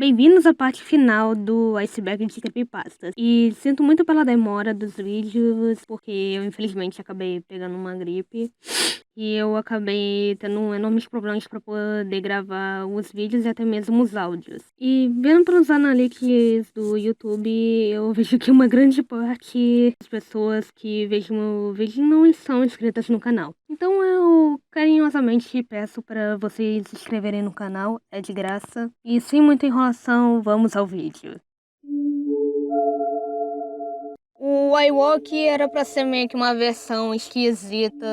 Bem-vindos à parte final do iceberg de creepypastas. E sinto muito pela demora dos vídeos, porque eu infelizmente acabei pegando uma gripe. E eu acabei tendo enormes problemas para poder gravar os vídeos e até mesmo os áudios. E vendo pelos analytics do YouTube, eu vejo que uma grande parte das pessoas que vejo meu vídeo não estão inscritas no canal. Então eu carinhosamente peço para vocês se inscreverem no canal, é de graça. E sem muita enrolação, vamos ao vídeo. O iWalk era pra ser meio que uma versão esquisita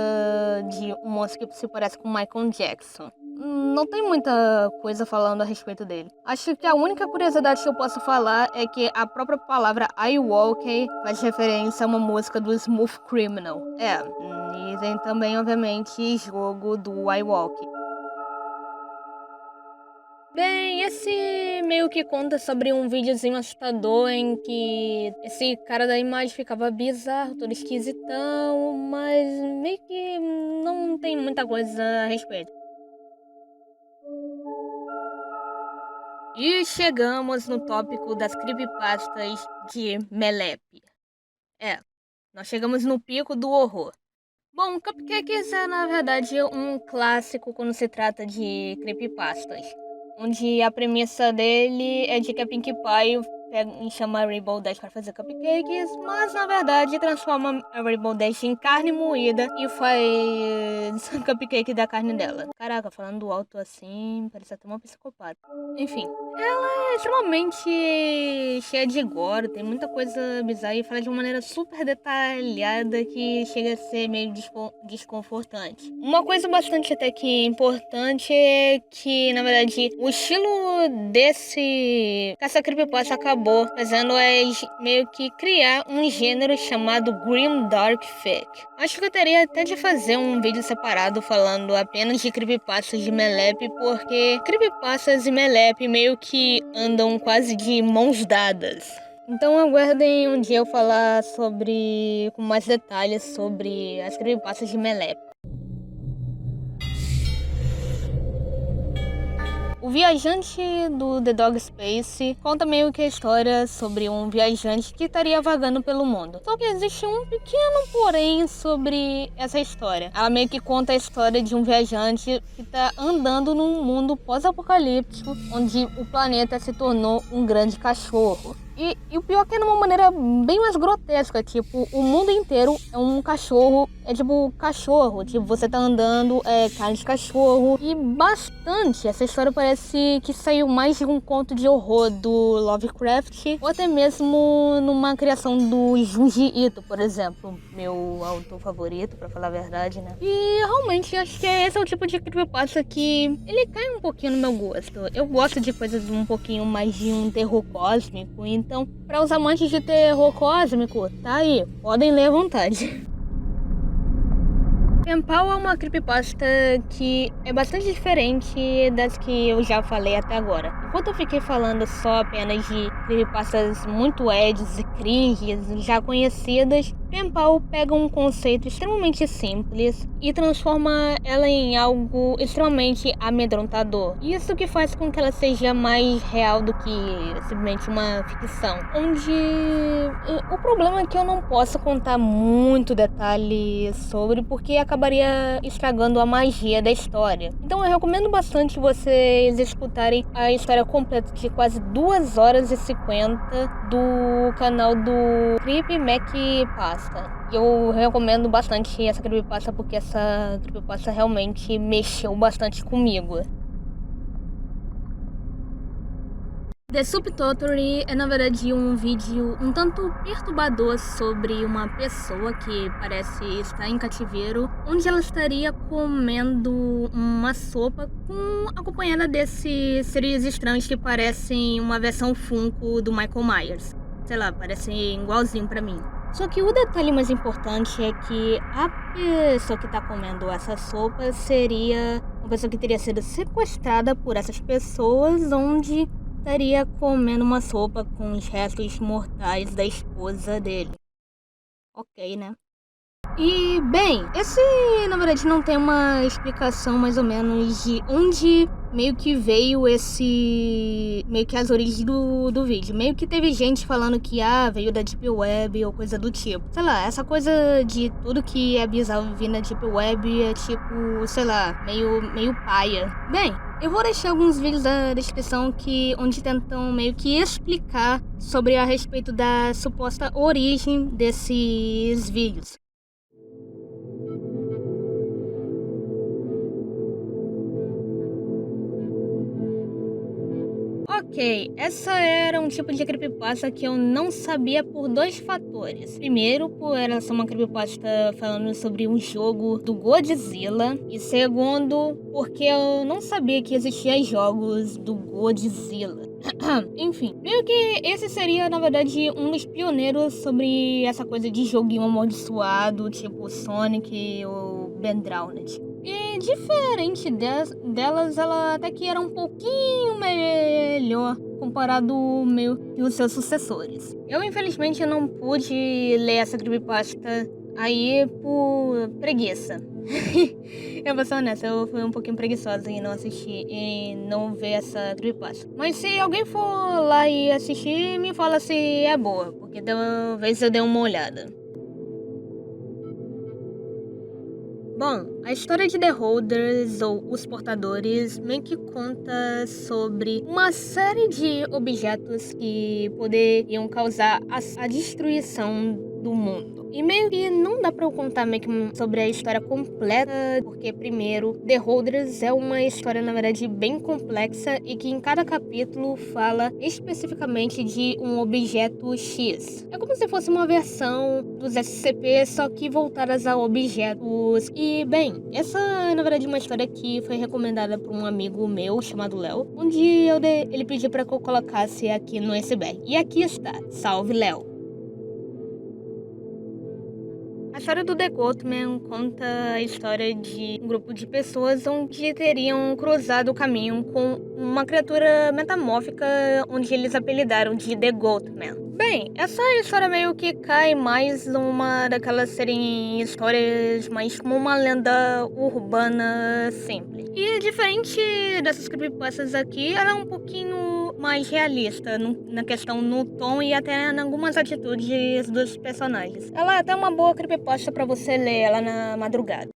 de um moço que se parece com Michael Jackson. Não tem muita coisa falando a respeito dele. Acho que a única curiosidade que eu posso falar é que a própria palavra iWalk faz referência a uma música do Smooth Criminal. E tem também, obviamente, jogo do iWalk. Bem, esse meio que conta sobre um videozinho assustador em que esse cara da imagem ficava bizarro, todo esquisitão, mas meio que não tem muita coisa a respeito. E chegamos no tópico das creepypastas de Melepe. Nós chegamos no pico do horror. Bom, Cupcakes é na verdade um clássico quando se trata de creepypastas, onde a premissa dele é de que a Pinkie Pie chama a Rainbow Dash para fazer cupcakes, mas na verdade transforma a Rainbow Dash em carne moída e faz cupcake da carne dela. Caraca, falando alto assim, parece até uma psicopata. Enfim, ela é extremamente cheia de gore, tem muita coisa bizarra e fala de uma maneira super detalhada que chega a ser meio desconfortante. Uma coisa bastante até que importante é que, na verdade, o estilo dessa creepypasta acabou fazendo meio que criar um gênero chamado Grim Dark Fake. Acho que eu teria até de fazer um vídeo separado falando apenas de creepypastas de Melepe, porque creepypastas e Melepe meio que andam quase de mãos dadas. Então aguardem um dia eu falar com mais detalhes sobre as creepypastas de Melepe. O Viajante do The Dog Space conta meio que a história sobre um viajante que estaria vagando pelo mundo. Só que existe um pequeno porém sobre essa história. Ela meio que conta a história de um viajante que está andando num mundo pós-apocalíptico, onde o planeta se tornou um grande cachorro. E o pior é que é de uma maneira bem mais grotesca, tipo, o mundo inteiro é um cachorro, é tipo cachorro, tipo, você tá andando, é carne de cachorro, e bastante, essa história parece que saiu mais de um conto de horror do Lovecraft, ou até mesmo numa criação do Junji Ito, por exemplo, meu autor favorito, pra falar a verdade, né? E realmente, acho que esse é o tipo de creepypasta que ele cai um pouquinho no meu gosto. Eu gosto de coisas um pouquinho mais de um terror cósmico, então, para os amantes de terror cósmico, tá aí, podem ler à vontade. Penpal é uma creepypasta que é bastante diferente das que eu já falei até agora. Enquanto eu fiquei falando só apenas de creepypastas muito edges e cringes já conhecidas, Penpal pega um conceito extremamente simples e transforma ela em algo extremamente amedrontador. Isso que faz com que ela seja mais real do que simplesmente uma ficção. O problema é que eu não posso contar muito detalhe sobre, porque acabaria estragando a magia da história. Então eu recomendo bastante vocês escutarem a história completa de quase 2 horas e 50 do canal do Creepy Mac Pasta. Eu recomendo bastante essa creepypasta porque essa creepypasta realmente mexeu bastante comigo. The Subtotally é na verdade um vídeo um tanto perturbador sobre uma pessoa que parece estar em cativeiro, onde ela estaria comendo uma sopa acompanhada desses seres estranhos que parecem uma versão Funko do Michael Myers. Sei lá, parecem igualzinho pra mim. Só que o detalhe mais importante é que a pessoa que tá comendo essa sopa seria uma pessoa que teria sido sequestrada por essas pessoas, onde estaria comendo uma sopa com os restos mortais da esposa dele. Ok, né? E, bem, esse, na verdade, não tem uma explicação mais ou menos de onde meio que veio meio que as origens do vídeo. Meio que teve gente falando que, veio da Deep Web ou coisa do tipo. Sei lá, essa coisa de tudo que é bizarro vir na Deep Web é tipo, sei lá, meio paia. Bem, eu vou deixar alguns vídeos na descrição onde tentam meio que explicar sobre a respeito da suposta origem desses vídeos. Ok, essa era um tipo de creepypasta que eu não sabia por dois fatores. Primeiro, por ela ser uma creepypasta falando sobre um jogo do Godzilla. E segundo, porque eu não sabia que existiam jogos do Godzilla. Enfim, meio que esse seria, na verdade, um dos pioneiros sobre essa coisa de joguinho amaldiçoado, tipo Sonic ou Ben Drowned. E diferente delas, ela até que era um pouquinho melhor comparado meio que os seus sucessores. Eu, infelizmente, não pude ler essa creepypasta aí por preguiça. Eu vou ser honesta, eu fui um pouquinho preguiçosa em não assistir e não ver essa creepypasta. Mas se alguém for lá e assistir, me fala se é boa, porque talvez eu dê uma olhada. Bom, a história de The Holders, ou Os Portadores, meio que conta sobre uma série de objetos que poderiam causar a destruição do mundo. E meio que não dá pra eu contar meio que sobre a história completa, porque primeiro, The Holders é uma história, na verdade, bem complexa e que em cada capítulo fala especificamente de um objeto X. É como se fosse uma versão dos SCP, só que voltadas a objetos. E, bem, essa é, na verdade, uma história que foi recomendada por um amigo meu chamado Léo, onde ele pediu pra que eu colocasse aqui no iceberg. E aqui está. Salve, Léo! A história do The Goatman conta a história de um grupo de pessoas onde teriam cruzado o caminho com uma criatura metamórfica onde eles apelidaram de The Goatman. Bem, essa história meio que cai mais numa daquelas serem histórias mais como uma lenda urbana simples. E diferente dessas creepypastas aqui, ela é um pouquinho mais realista na questão no tom e até em algumas atitudes dos personagens. Ela é até uma boa creepypasta pra você ler ela na madrugada.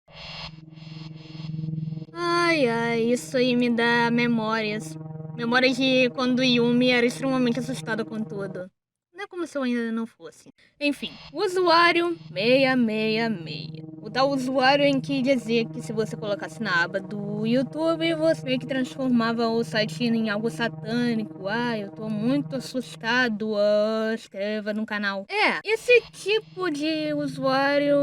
Ai, isso aí me dá memórias. Memórias de quando Yumi era extremamente assustada com tudo. Não é como se eu ainda não fosse. Enfim, usuário 666. O tal usuário em que dizia que se você colocasse na aba do YouTube, você meio que transformava o site em algo satânico. Eu tô muito assustado. Inscreva no canal. Esse tipo de usuário,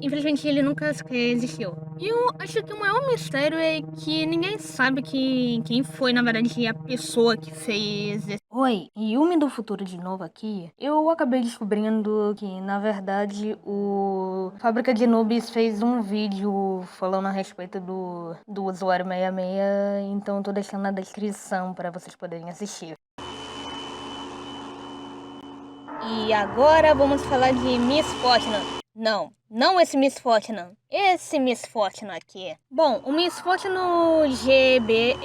infelizmente, ele nunca existiu. E eu acho que o maior mistério é que ninguém sabe quem foi, na verdade, a pessoa que fez esse... Oi, Yumi do futuro de novo aqui. Eu acabei descobrindo que, na verdade, o Fábrica de Noobs fez um vídeo falando a respeito do usuário 66, então eu tô deixando na descrição para vocês poderem assistir. E agora vamos falar de Miss Fortune. Não esse Miss Fortune. Esse Miss Fortune aqui. Bom, o Miss Fortune GB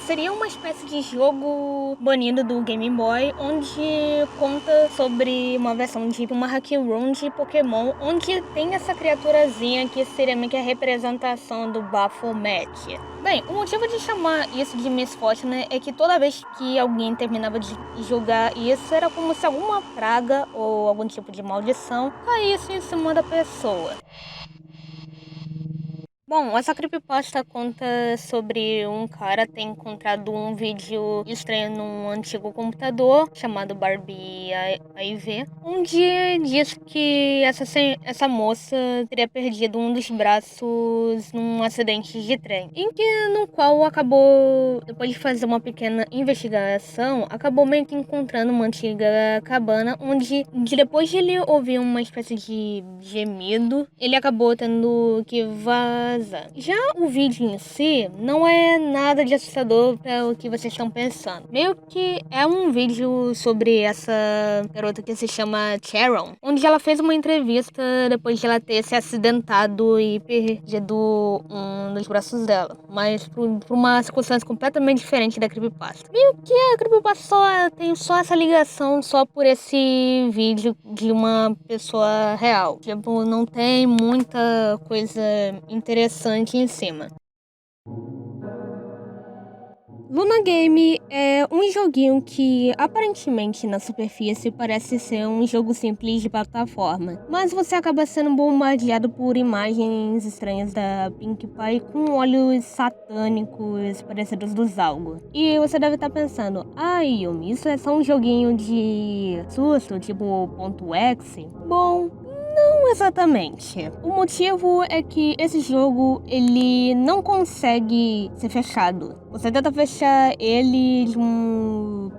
seria uma espécie de jogo banido do Game Boy, onde conta sobre uma versão de uma hack room de Pokémon, onde tem essa criaturazinha que seria meio que a representação do Baphomet. Bem, o motivo de chamar isso de Miss Fortune é que toda vez que alguém terminava de jogar isso, era como se alguma praga ou algum tipo de maldição caísse em cima da pessoa. Bom, essa creepypasta conta sobre um cara ter encontrado um vídeo estranho num antigo computador chamado Barbie AIV, onde diz que essa moça teria perdido um dos braços num acidente de trem, no qual acabou, depois de fazer uma pequena investigação, acabou meio que encontrando uma antiga cabana, onde depois de ele ouvir uma espécie de gemido, ele acabou tendo que vazar arrasar. Já o vídeo em si não é nada de assustador pelo que vocês estão pensando. Meio que é um vídeo sobre essa garota que se chama Sharon, onde ela fez uma entrevista depois de ela ter se acidentado e perdido um dos braços dela, mas por uma circunstância completamente diferente da creepypasta. Meio que a creepypasta tem só essa ligação só por esse vídeo de uma pessoa real. Tipo, não tem muita coisa interessante em cima. Luna Game é um joguinho que, aparentemente, na superfície, parece ser um jogo simples de plataforma. Mas você acaba sendo bombardeado por imagens estranhas da Pinkie Pie com olhos satânicos parecidos dos algo. E você deve estar pensando, Yumi, isso é só um joguinho de susto, tipo ponto .exe? Bom, não exatamente. O motivo é que esse jogo, ele não consegue ser fechado. Você tenta fechar ele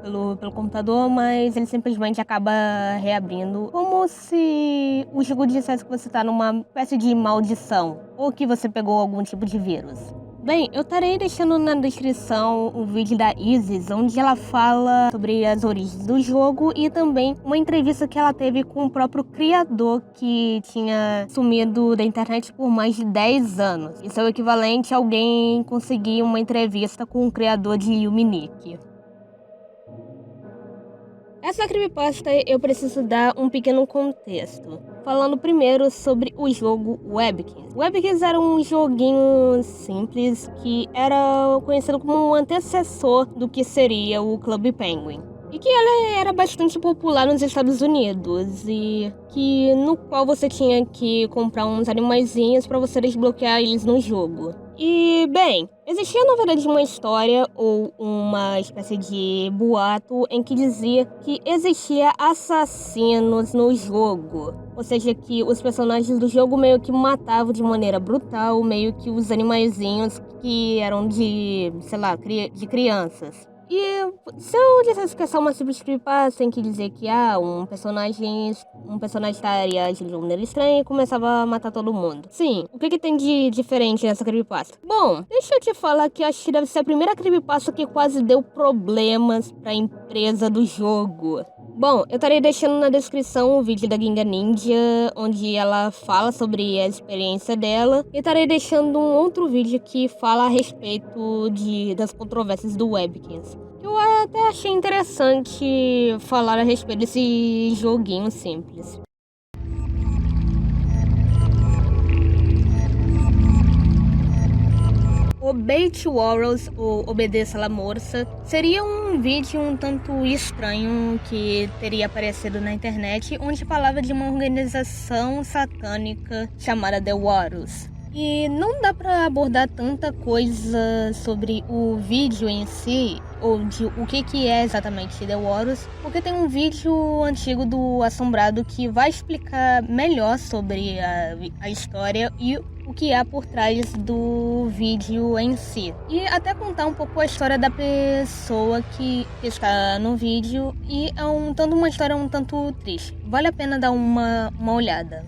pelo computador, mas ele simplesmente acaba reabrindo. Como se o jogo dissesse que você tá numa espécie de maldição, ou que você pegou algum tipo de vírus. Bem, eu estarei deixando na descrição o vídeo da Isis, onde ela fala sobre as origens do jogo e também uma entrevista que ela teve com o próprio criador que tinha sumido da internet por mais de 10 anos. Isso é o equivalente a alguém conseguir uma entrevista com o criador de Yuminique. Essa creepypasta eu preciso dar um pequeno contexto. Falando primeiro sobre o jogo Webkinz. Webkinz era um joguinho simples que era conhecido como um antecessor do que seria o Club Penguin. E que ele era bastante popular nos Estados Unidos e que no qual você tinha que comprar uns animaizinhos para você desbloquear eles no jogo. E, bem, existia na verdade uma história ou uma espécie de boato em que dizia que existia assassinos no jogo. Ou seja, que os personagens do jogo meio que matavam de maneira brutal, meio que os animaizinhos que eram de, sei lá, de crianças. E se eu dissesse que é só uma simples creepypasta, tem que dizer que um personagem estaria agindo de uma maneira estranha e começava a matar todo mundo. Sim, o que tem de diferente nessa creepypasta? Bom, deixa eu te falar que acho que deve ser a primeira creepypasta que quase deu problemas pra empresa do jogo. Bom, eu estarei deixando na descrição o vídeo da Ginga Ninja, onde ela fala sobre a experiência dela. E estarei deixando um outro vídeo que fala a respeito das controvérsias do Webkinz. Eu até achei interessante falar a respeito desse joguinho simples. Obey Warriors ou Obedeça La Morsa seria um vídeo um tanto estranho que teria aparecido na internet, onde falava de uma organização satânica chamada The Warriors. E não dá pra abordar tanta coisa sobre o vídeo em si, ou de o que é exatamente The Warriors, porque tem um vídeo antigo do Assombrado que vai explicar melhor sobre a história e o que há por trás do vídeo em si. E até contar um pouco a história da pessoa que está no vídeo, e é uma história um tanto triste. Vale a pena dar uma olhada.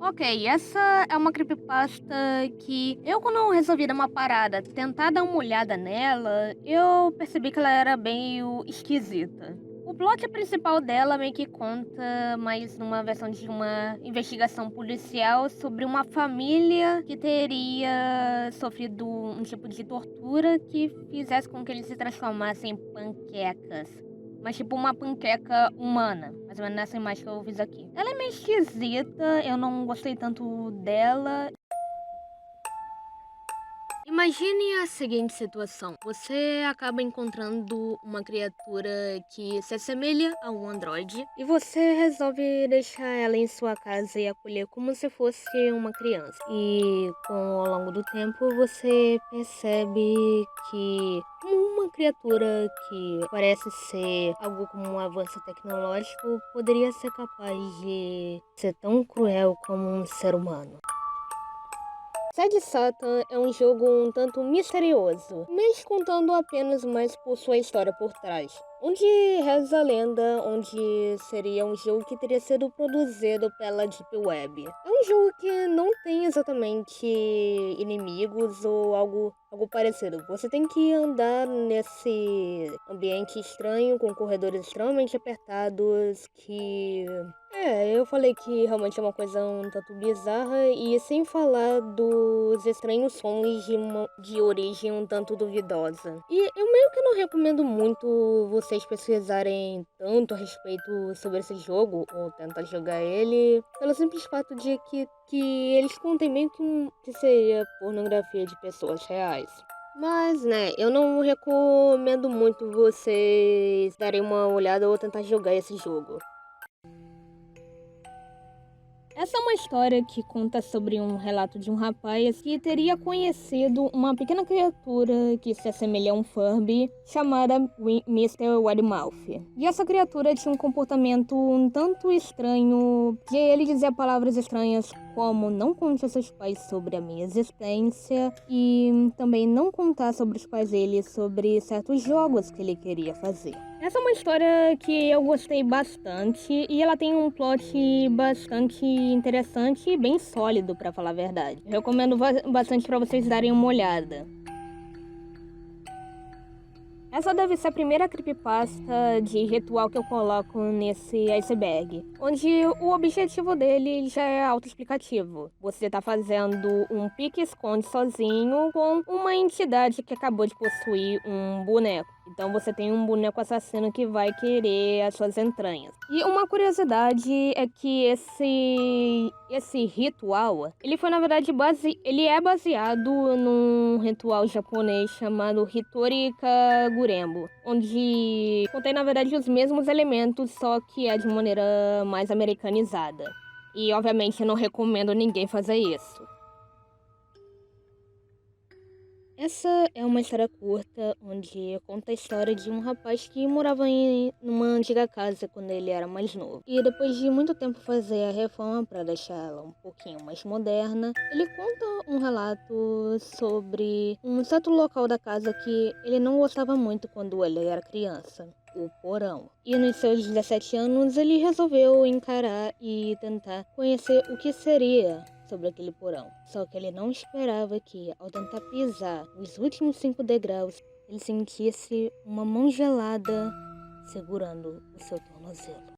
Ok, essa é uma creepypasta que quando eu resolvi dar uma parada, tentar dar uma olhada nela, eu percebi que ela era meio esquisita. O plot principal dela meio que conta mais numa versão de uma investigação policial sobre uma família que teria sofrido um tipo de tortura que fizesse com que eles se transformassem em panquecas. Mas tipo uma panqueca humana, mais ou menos nessa imagem que eu fiz aqui. Ela é meio esquisita, eu não gostei tanto dela. Imagine a seguinte situação. Você acaba encontrando uma criatura que se assemelha a um androide e você resolve deixar ela em sua casa e acolher como se fosse uma criança. E ao longo do tempo você percebe que uma criatura que parece ser algo como um avanço tecnológico poderia ser capaz de ser tão cruel como um ser humano. Sede Satan é um jogo um tanto misterioso, mas contando apenas mais por sua história por trás. Onde reza a lenda, onde seria um jogo que teria sido produzido pela Deep Web. É um jogo que não tem exatamente inimigos ou algo parecido. Você tem que andar nesse ambiente estranho, com corredores extremamente apertados, eu falei que realmente é uma coisa um tanto bizarra, e sem falar dos estranhos sons de origem um tanto duvidosa. E eu meio que não recomendo muito vocês pesquisarem tanto a respeito sobre esse jogo, ou tentar jogar ele, pelo simples fato de que eles contêm meio que seria pornografia de pessoas reais. Mas, eu não recomendo muito vocês darem uma olhada ou tentar jogar esse jogo. Essa é uma história que conta sobre um relato de um rapaz que teria conhecido uma pequena criatura que se assemelha a um Furby, chamada Mr. Wedmouth. E essa criatura tinha um comportamento um tanto estranho, que ele dizia palavras estranhas como não conte a seus pais sobre a minha existência e também não contar sobre os pais dele sobre certos jogos que ele queria fazer. Essa é uma história que eu gostei bastante e ela tem um plot bastante interessante e bem sólido, pra falar a verdade. Eu recomendo bastante pra vocês darem uma olhada. Essa deve ser a primeira creepypasta de ritual que eu coloco nesse iceberg, onde o objetivo dele já é autoexplicativo. Você tá fazendo um pique-esconde sozinho com uma entidade que acabou de possuir um boneco. Então você tem um boneco assassino que vai querer as suas entranhas. E uma curiosidade é que esse ritual, ele foi na verdade ele é baseado num ritual japonês chamado Hitori Kagurembo, onde contém na verdade os mesmos elementos, só que é de maneira mais americanizada. E obviamente eu não recomendo ninguém fazer isso. Essa é uma história curta, onde conta a história de um rapaz que morava em uma antiga casa quando ele era mais novo. E depois de muito tempo fazer a reforma para deixar ela um pouquinho mais moderna, ele conta um relato sobre um certo local da casa que ele não gostava muito quando ele era criança. O porão. E nos seus 17 anos ele resolveu encarar e tentar conhecer o que seria sobre aquele porão. Só que ele não esperava que, ao tentar pisar os últimos 5 degraus, ele sentisse uma mão gelada segurando o seu tornozelo.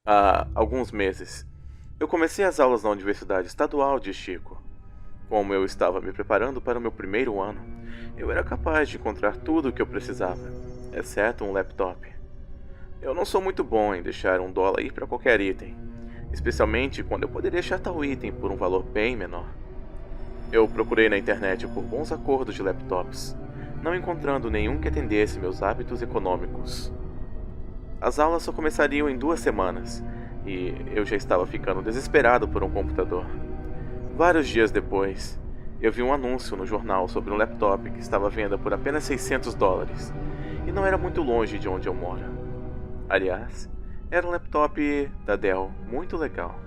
Há alguns meses, eu comecei as aulas na Universidade Estadual de Chico. Como eu estava me preparando para o meu primeiro ano, eu era capaz de encontrar tudo o que eu precisava, exceto um laptop. Eu não sou muito bom em deixar $1 ir para qualquer item, especialmente quando eu poderia achar tal item por um valor bem menor. Eu procurei na internet por bons acordos de laptops, não encontrando nenhum que atendesse meus hábitos econômicos. As aulas só começariam em 2 semanas, e eu já estava ficando desesperado por um computador. Vários dias depois, eu vi um anúncio no jornal sobre um laptop que estava à venda por apenas $600, e não era muito longe de onde eu moro. Aliás, era um laptop da Dell muito legal.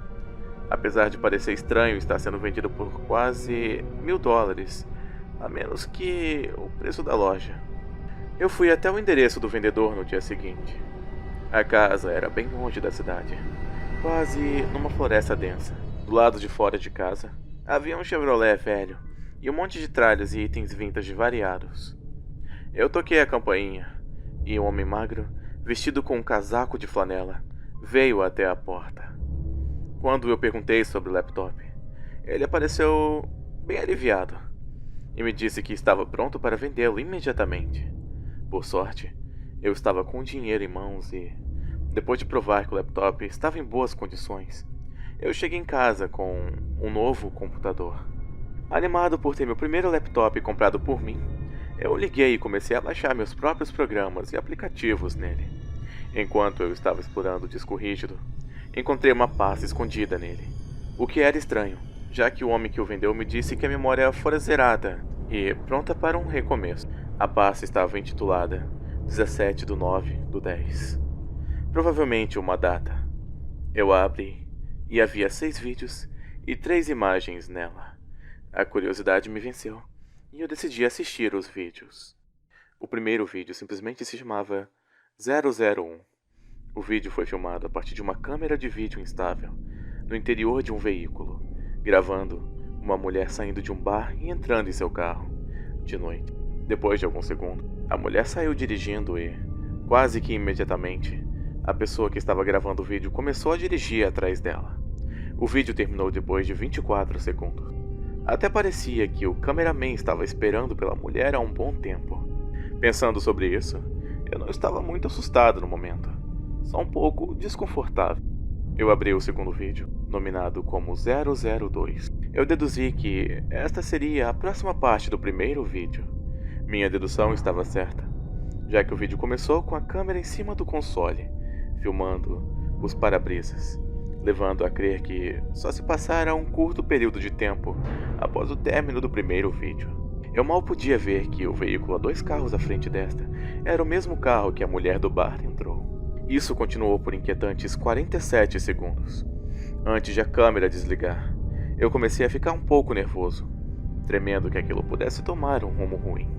Apesar de parecer estranho estar sendo vendido por quase $1.000, a menos que o preço da loja. Eu fui até o endereço do vendedor no dia seguinte. A casa era bem longe da cidade, quase numa floresta densa. Do lado de fora de casa, havia um Chevrolet velho e um monte de tralhas e itens vintage variados. Eu toquei a campainha e um homem magro, vestido com um casaco de flanela, veio até a porta. Quando eu perguntei sobre o laptop, ele apareceu bem aliviado e me disse que estava pronto para vendê-lo imediatamente. Por sorte, eu estava com dinheiro em mãos e, depois de provar que o laptop estava em boas condições, eu cheguei em casa com um novo computador. Animado por ter meu primeiro laptop comprado por mim, eu liguei e comecei a baixar meus próprios programas e aplicativos nele. Enquanto eu estava explorando o disco rígido, encontrei uma pasta escondida nele, o que era estranho, já que o homem que o vendeu me disse que a memória fora zerada e pronta para um recomeço. A pasta estava intitulada 17/9/10. Provavelmente uma data. Eu abri e havia 6 vídeos e 3 imagens nela. A curiosidade me venceu e eu decidi assistir os vídeos. O primeiro vídeo simplesmente se chamava 001. O vídeo foi filmado a partir de uma câmera de vídeo instável, no interior de um veículo, gravando uma mulher saindo de um bar e entrando em seu carro, de noite. Depois de alguns segundos, a mulher saiu dirigindo e, quase que imediatamente, a pessoa que estava gravando o vídeo começou a dirigir atrás dela. O vídeo terminou depois de 24 segundos. Até parecia que o cameraman estava esperando pela mulher há um bom tempo. Pensando sobre isso, eu não estava muito assustado no momento, só um pouco desconfortável. Eu abri o segundo vídeo, nominado como 002. Eu deduzi que esta seria a próxima parte do primeiro vídeo. Minha dedução estava certa, já que o vídeo começou com a câmera em cima do console, filmando os para-brisas, levando a crer que só se passara um curto período de tempo após o término do primeiro vídeo. Eu mal podia ver que o veículo a 2 carros à frente desta era o mesmo carro que a mulher do bar entrou. Isso continuou por inquietantes 47 segundos. Antes de a câmera desligar, eu comecei a ficar um pouco nervoso, tremendo que aquilo pudesse tomar um rumo ruim.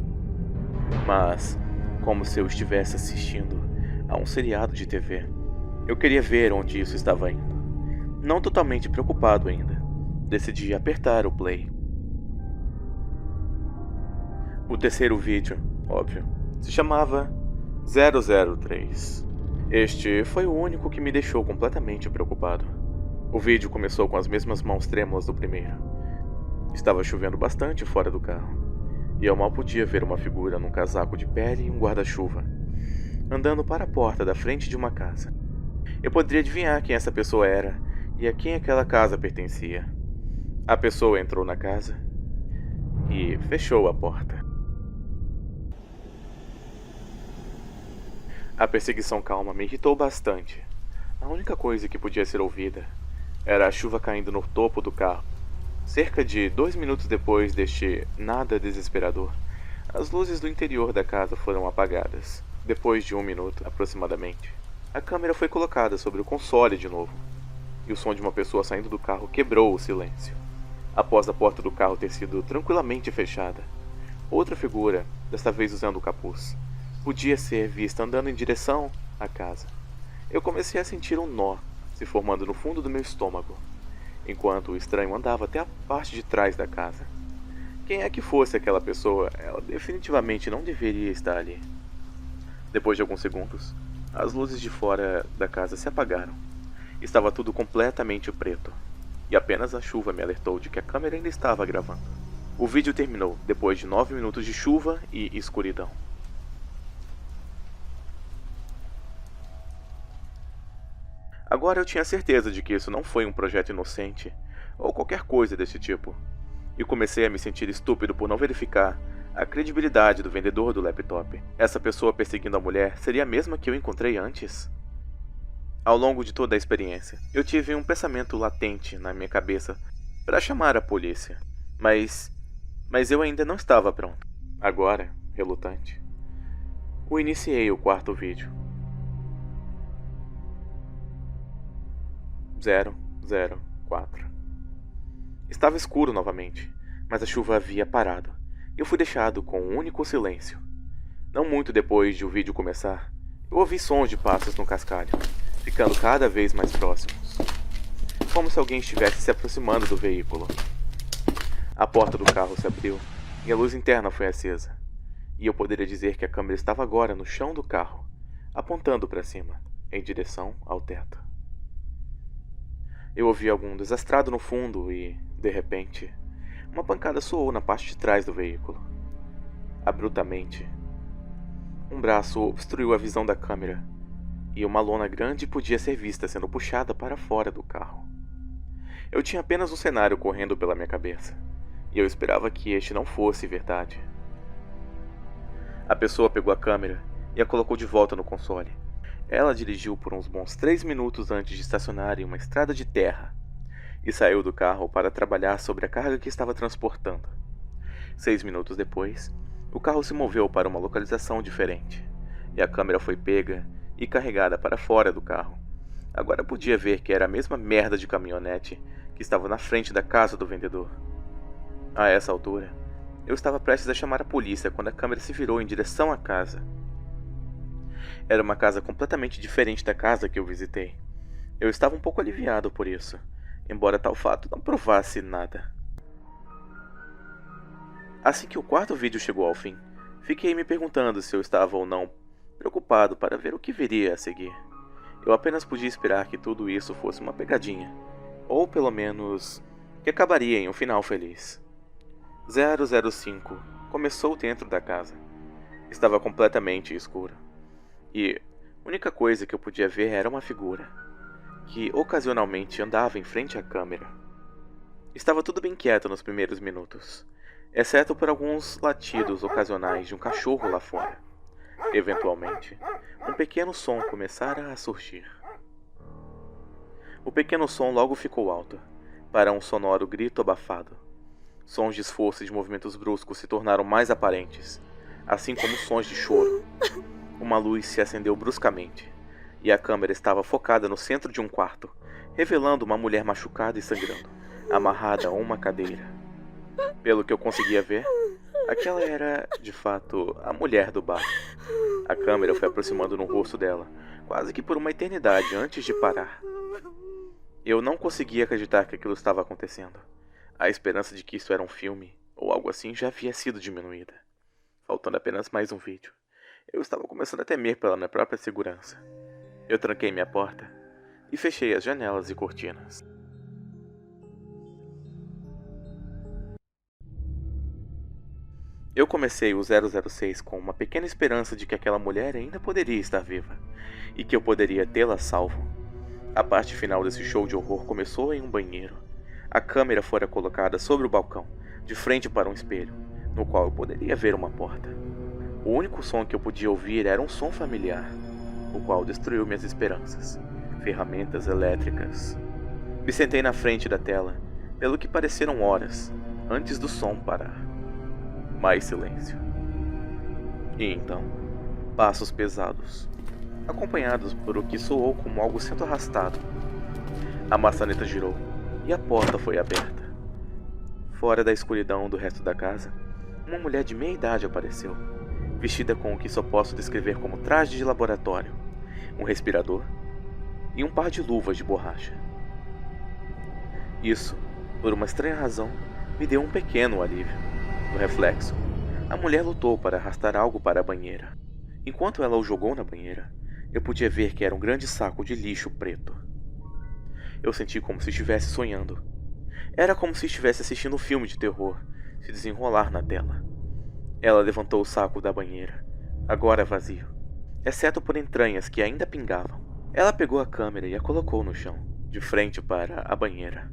Mas, como se eu estivesse assistindo a um seriado de TV, eu queria ver onde isso estava indo. Não totalmente preocupado ainda, decidi apertar o play. O terceiro vídeo, óbvio, se chamava 003. Este foi o único que me deixou completamente preocupado. O vídeo começou com as mesmas mãos trêmulas do primeiro. Estava chovendo bastante fora do carro, e eu mal podia ver uma figura num casaco de pele e um guarda-chuva, andando para a porta da frente de uma casa. Eu poderia adivinhar quem essa pessoa era e a quem aquela casa pertencia. A pessoa entrou na casa e fechou a porta. A perseguição calma me irritou bastante. A única coisa que podia ser ouvida era a chuva caindo no topo do carro. Cerca de 2 minutos depois deste nada desesperador, as luzes do interior da casa foram apagadas. Depois de 1 minuto, aproximadamente, a câmera foi colocada sobre o console de novo, e o som de uma pessoa saindo do carro quebrou o silêncio. Após a porta do carro ter sido tranquilamente fechada, outra figura, desta vez usando o capuz, podia ser vista andando em direção à casa. Eu comecei a sentir um nó se formando no fundo do meu estômago, enquanto o estranho andava até a parte de trás da casa. Quem é que fosse aquela pessoa, ela definitivamente não deveria estar ali. Depois de alguns segundos, as luzes de fora da casa se apagaram. Estava tudo completamente preto, e apenas a chuva me alertou de que a câmera ainda estava gravando. O vídeo terminou depois de 9 minutos de chuva e escuridão. Agora eu tinha certeza de que isso não foi um projeto inocente, ou qualquer coisa desse tipo, e comecei a me sentir estúpido por não verificar a credibilidade do vendedor do laptop. Essa pessoa perseguindo a mulher seria a mesma que eu encontrei antes? Ao longo de toda a experiência, eu tive um pensamento latente na minha cabeça para chamar a polícia, mas eu ainda não estava pronto. Agora, relutante, iniciei o quarto vídeo. 004. Estava escuro novamente, mas a chuva havia parado. Eu fui deixado com um único silêncio. Não muito depois de o vídeo começar, eu ouvi sons de passos no cascalho, ficando cada vez mais próximos, como se alguém estivesse se aproximando do veículo. A porta do carro se abriu e a luz interna foi acesa, e eu poderia dizer que a câmera estava agora no chão do carro, apontando para cima, em direção ao teto. Eu ouvi algum desastrado no fundo e, de repente, uma pancada soou na parte de trás do veículo. Abruptamente, um braço obstruiu a visão da câmera e uma lona grande podia ser vista sendo puxada para fora do carro. Eu tinha apenas um cenário correndo pela minha cabeça e eu esperava que este não fosse verdade. A pessoa pegou a câmera e a colocou de volta no console. Ela dirigiu por uns bons 3 minutos antes de estacionar em uma estrada de terra e saiu do carro para trabalhar sobre a carga que estava transportando. 6 minutos depois, o carro se moveu para uma localização diferente e a câmera foi pega e carregada para fora do carro, Agora podia ver que era a mesma merda de caminhonete que estava na frente da casa do vendedor. A essa altura, eu estava prestes a chamar a polícia quando a câmera se virou em direção à casa. Era uma casa completamente diferente da casa que eu visitei. Eu estava um pouco aliviado por isso, embora tal fato não provasse nada. Assim que o quarto vídeo chegou ao fim, fiquei me perguntando se eu estava ou não preocupado para ver o que viria a seguir. Eu apenas podia esperar que tudo isso fosse uma pegadinha, ou pelo menos que acabaria em um final feliz. 005 começou dentro da casa. Estava completamente escuro, e a única coisa que eu podia ver era uma figura, que ocasionalmente andava em frente à câmera. Estava tudo bem quieto nos primeiros minutos, exceto por alguns latidos ocasionais de um cachorro lá fora. Eventualmente, um pequeno som começara a surgir. O pequeno som logo ficou alto, para um sonoro grito abafado. Sons de esforço e de movimentos bruscos se tornaram mais aparentes, assim como sons de choro. Uma luz se acendeu bruscamente, e a câmera estava focada no centro de um quarto, revelando uma mulher machucada e sangrando, amarrada a uma cadeira. Pelo que eu conseguia ver, aquela era, de fato, a mulher do bar. A câmera foi aproximando no rosto dela, quase que por uma eternidade antes de parar. Eu não conseguia acreditar que aquilo estava acontecendo. A esperança de que isso era um filme, ou algo assim, já havia sido diminuída. Faltando apenas mais um vídeo, eu estava começando a temer pela minha própria segurança. Eu tranquei minha porta e fechei as janelas e cortinas. Eu comecei o 006 com uma pequena esperança de que aquela mulher ainda poderia estar viva, e que eu poderia tê-la salvo. A parte final desse show de horror começou em um banheiro. A câmera fora colocada sobre o balcão, de frente para um espelho, no qual eu poderia ver uma porta. O único som que eu podia ouvir era um som familiar, o qual destruiu minhas esperanças. Ferramentas elétricas. Me sentei na frente da tela, pelo que pareceram horas, antes do som parar. Mais silêncio. E então, passos pesados, acompanhados por o que soou como algo sendo arrastado. A maçaneta girou e a porta foi aberta. Fora da escuridão do resto da casa, uma mulher de meia idade apareceu, vestida com o que só posso descrever como traje de laboratório, um respirador e um par de luvas de borracha. Isso, por uma estranha razão, me deu um pequeno alívio. No reflexo, a mulher lutou para arrastar algo para a banheira. Enquanto ela o jogou na banheira, eu podia ver que era um grande saco de lixo preto. Eu senti como se estivesse sonhando. Era como se estivesse assistindo um filme de terror se desenrolar na tela. Ela levantou o saco da banheira, agora vazio, exceto por entranhas que ainda pingavam. Ela pegou a câmera e a colocou no chão, de frente para a banheira.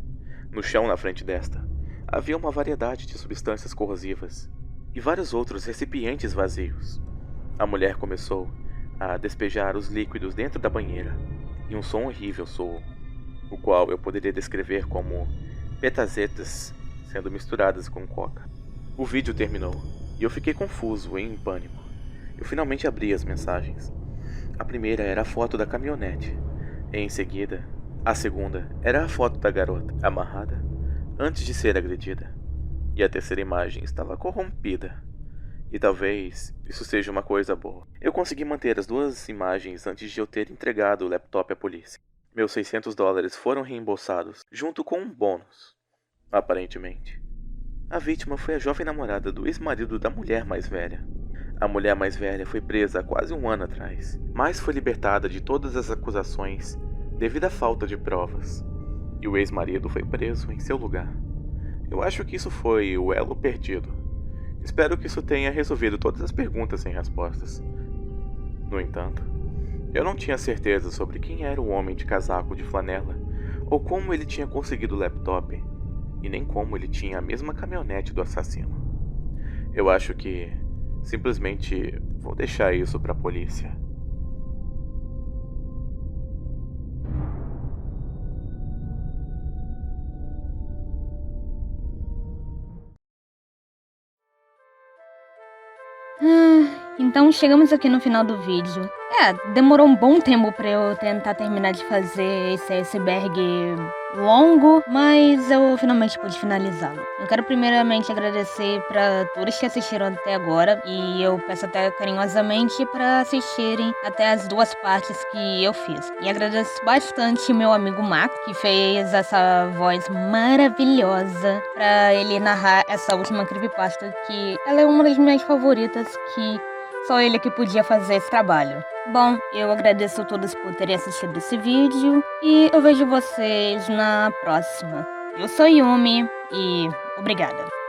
No chão na frente desta, havia uma variedade de substâncias corrosivas e vários outros recipientes vazios. A mulher começou a despejar os líquidos dentro da banheira e um som horrível soou, o qual eu poderia descrever como petazetas sendo misturadas com coca. O vídeo terminou e eu fiquei confuso e em pânico. Eu finalmente abri as mensagens. A primeira era a foto da caminhonete. Em seguida, a segunda era a foto da garota, amarrada, antes de ser agredida. E a terceira imagem estava corrompida. E talvez isso seja uma coisa boa. Eu consegui manter as duas imagens antes de eu ter entregado o laptop à polícia. Meus $600 foram reembolsados, junto com um bônus. Aparentemente, a vítima foi a jovem namorada do ex-marido da mulher mais velha. A mulher mais velha foi presa há quase um ano atrás, mas foi libertada de todas as acusações devido à falta de provas. E o ex-marido foi preso em seu lugar. Eu acho que isso foi o elo perdido. Espero que isso tenha resolvido todas as perguntas sem respostas. No entanto, eu não tinha certeza sobre quem era o homem de casaco de flanela, ou como ele tinha conseguido o laptop, e nem como ele tinha a mesma caminhonete do assassino. Eu acho que simplesmente vou deixar isso para a polícia. Então chegamos aqui no final do vídeo. Demorou um bom tempo pra eu tentar terminar de fazer esse iceberg longo, mas eu finalmente pude finalizá-lo. Eu quero primeiramente agradecer pra todos que assistiram até agora, e eu peço até carinhosamente pra assistirem até as 2 partes que eu fiz. E agradeço bastante o meu amigo Max, que fez essa voz maravilhosa pra ele narrar essa última creepypasta, que ela é uma das minhas favoritas, que só ele que podia fazer esse trabalho. Bom, eu agradeço a todos por terem assistido esse vídeo e eu vejo vocês na próxima. Eu sou Yumi e obrigada.